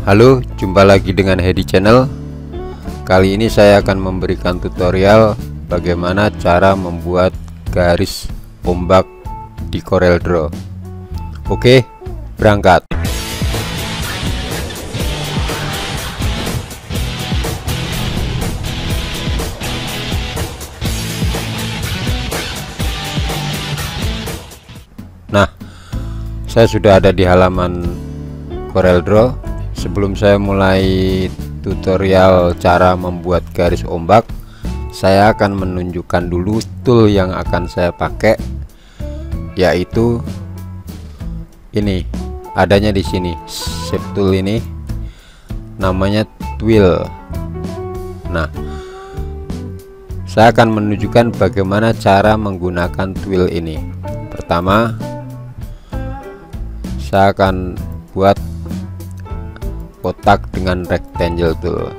Halo, jumpa lagi dengan Hedi Channel. Kali ini saya akan memberikan tutorial bagaimana cara membuat garis ombak di CorelDRAW. Oke, berangkat. Nah, saya sudah ada di halaman CorelDRAW. Sebelum saya mulai tutorial cara membuat garis ombak, saya akan menunjukkan dulu tool yang akan saya pakai, yaitu ini, adanya di sini. Shape tool ini namanya Twill. Nah, saya akan menunjukkan bagaimana cara menggunakan Twill ini. Pertama, saya akan buat kotak dengan rectangle tool.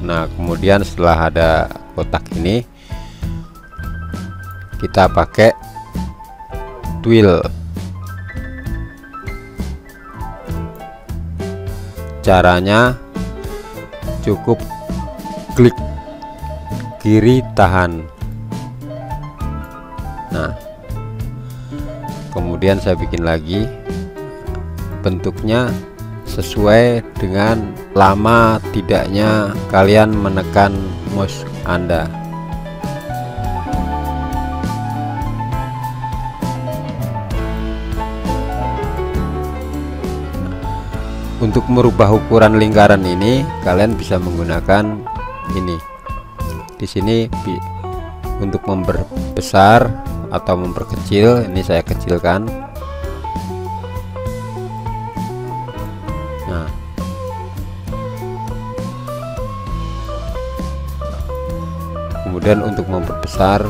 Nah, kemudian setelah ada kotak ini, kita pakai Twill. Caranya cukup klik kiri tahan. Nah, kemudian saya bikin lagi bentuknya sesuai dengan lama tidaknya kalian menekan mouse Anda. Untuk merubah ukuran lingkaran ini, kalian bisa menggunakan ini. Di sini untuk memperbesar atau memperkecil, ini saya kecilkan. Nah, kemudian untuk memperbesar,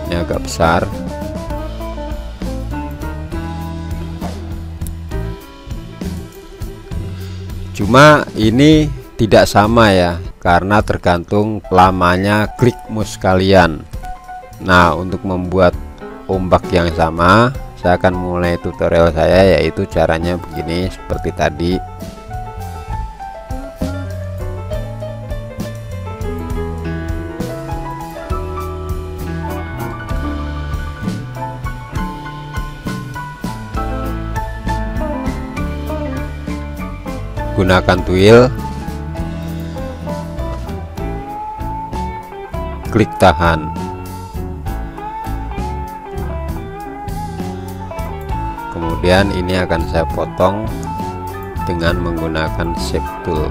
ini agak besar. Cuma ini tidak sama ya, karena tergantung lamanya klik mouse kalian. Nah, untuk membuat ombak yang sama, saya akan mulai tutorial saya, yaitu caranya begini seperti tadi. Gunakan Twill, klik tahan. Kemudian ini akan saya potong dengan menggunakan shape tool.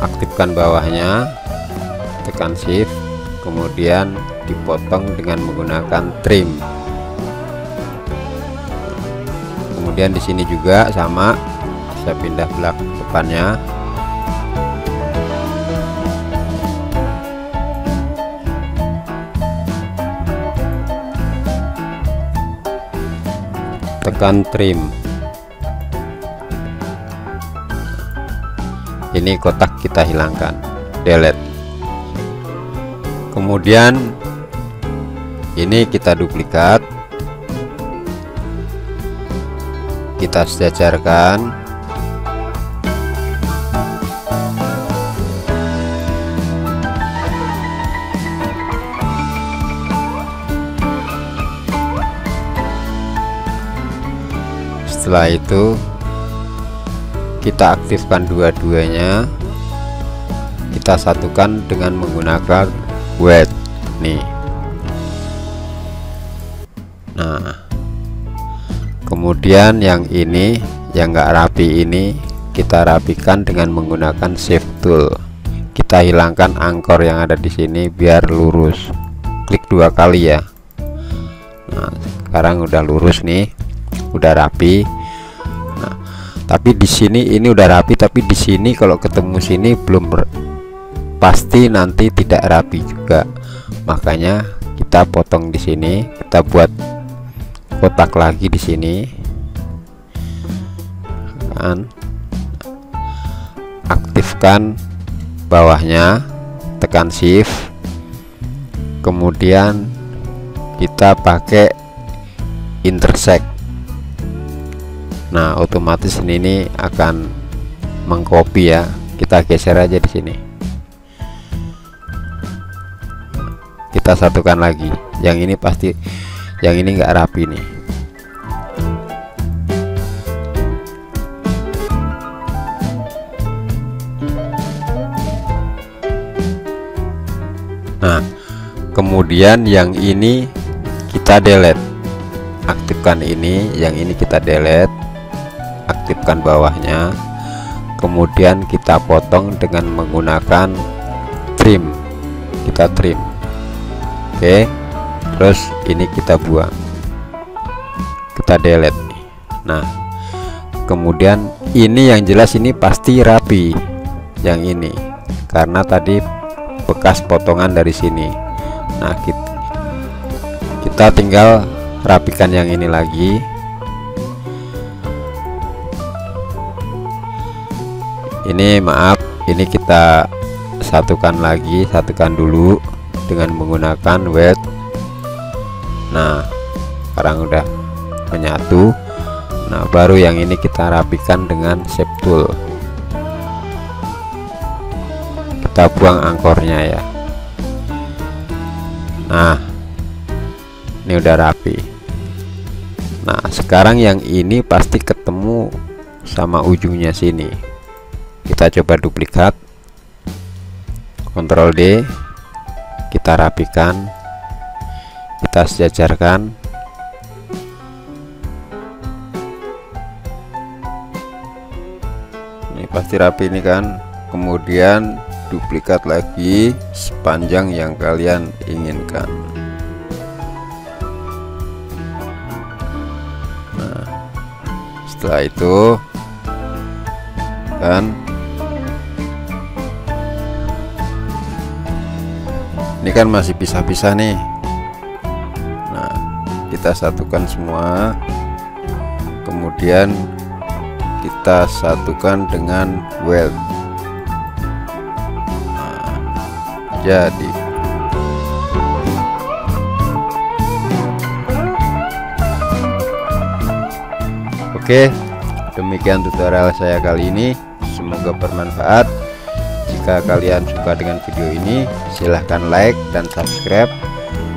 Aktifkan bawahnya, tekan shift, kemudian dipotong dengan menggunakan trim. Kemudian di sini juga sama, saya pindah belakang depannya. Tekan trim. Ini kotak kita hilangkan, delete. Kemudian ini kita duplikat, kita sejajarkan. Setelah itu kita aktifkan dua-duanya, kita satukan dengan menggunakan wet nih. Nah, kemudian yang ini yang enggak rapi ini kita rapikan dengan menggunakan shape tool. Kita hilangkan angkor yang ada di sini biar lurus. Klik dua kali ya. Nah, sekarang udah lurus nih, udah rapi. Nah, Tapi di sini ini udah rapi, tapi di sini kalau ketemu sini belum pasti nanti tidak rapi juga. Makanya kita potong di sini, kita buat kotak lagi di sini kan. Aktifkan bawahnya, tekan shift, kemudian kita pakai intersect. Nah, otomatis ini akan mengcopy ya. Kita geser aja di sini. Kita satukan lagi. Yang ini pasti, yang ini enggak rapi nih. Nah, kemudian yang ini kita delete. Aktifkan ini, yang ini kita delete. Aktifkan bawahnya. Kemudian kita potong dengan menggunakan trim. Kita trim. Oke. Terus ini kita buang. Kita delete. Nah, kemudian ini yang jelas ini pasti rapi. Yang ini karena tadi bekas potongan dari sini. Nah, kita tinggal rapikan yang ini lagi. Ini maaf, ini kita satukan lagi, satukan dulu dengan menggunakan weld. Nah, sekarang udah menyatu. Nah, baru yang ini kita rapikan dengan shape tool. Kita buang angkornya ya. Nah, ini udah rapi. Nah, sekarang yang ini pasti ketemu sama ujungnya sini. Kita coba duplikat, Ctrl D, kita rapikan, kita sejajarkan. Ini pasti rapi ini kan. Kemudian duplikat lagi sepanjang yang kalian inginkan. Nah, setelah itu kan ini kan masih pisah-pisah nih. Nah, kita satukan semua, kemudian kita satukan dengan weld. Nah, jadi oke, demikian tutorial saya kali ini. Semoga bermanfaat. Jika kalian suka dengan video ini, silahkan like dan subscribe.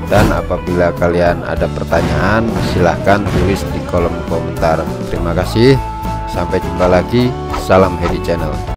Dan apabila kalian ada pertanyaan, silahkan tulis di kolom komentar. Terima kasih. Sampai jumpa lagi. Salam Hedi Channel.